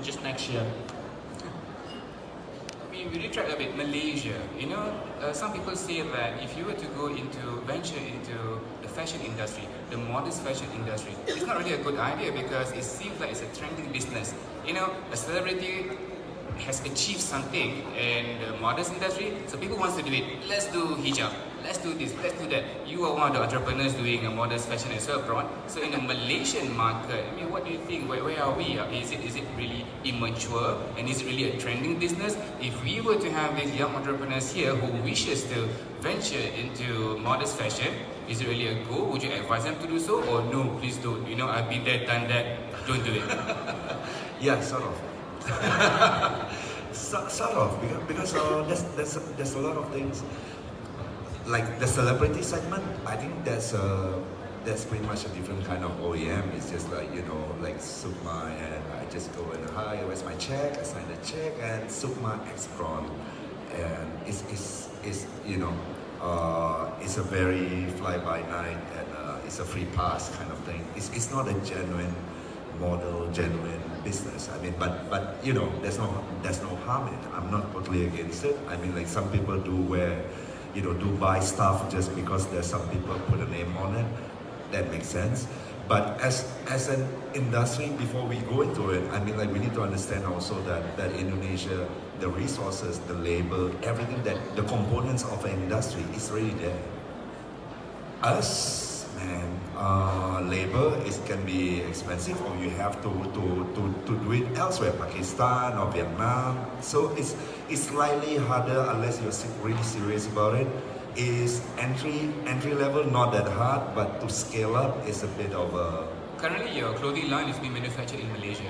just next year? We really tried a bit Malaysia. You know, some people say that if you were to go into venture into the fashion industry, the modest fashion industry, it's not really a good idea because it seems like it's a trending business. You know, a celebrity has achieved something in the modest industry, so people want to do it. Let's do hijab, let's do this, let's do that. You are one of the entrepreneurs doing a modest fashion as well, Bront. So in the Malaysian market, I mean, what do you think? Where are we? Is it really immature and is it really a trending business? If we were to have these young entrepreneurs here who wishes to venture into modest fashion, is it really a go? Would you advise them to do so, or no, please don't? You know, I've been there, done that. Don't do it. Yeah, sort of. Sort of, because there's a lot of things like the celebrity segment. I think that's pretty much a different kind of OEM. It's just like, you know, like Sukma, and I just go and hi, where's my check? I sign the check, and Sukma X Bront, and it's you know, it's a very fly by night, and it's a free pass kind of thing. It's not a genuine model, genuine business. I mean, but you know, there's no harm in it. I'm not totally against it. I mean, like some people do wear, you know, do buy stuff just because there's some people put a name on it. That makes sense. But as an industry, before we go into it, I mean, like we need to understand also that Indonesia, the resources, the labor, everything, that the components of an industry is already there. Us, man, labor can be expensive, or you have to do it elsewhere, Pakistan or Vietnam. So it's slightly harder unless you're really serious about it. Is entry level not that hard, but to scale up is a bit of a... Currently, your clothing line is being manufactured in Malaysia.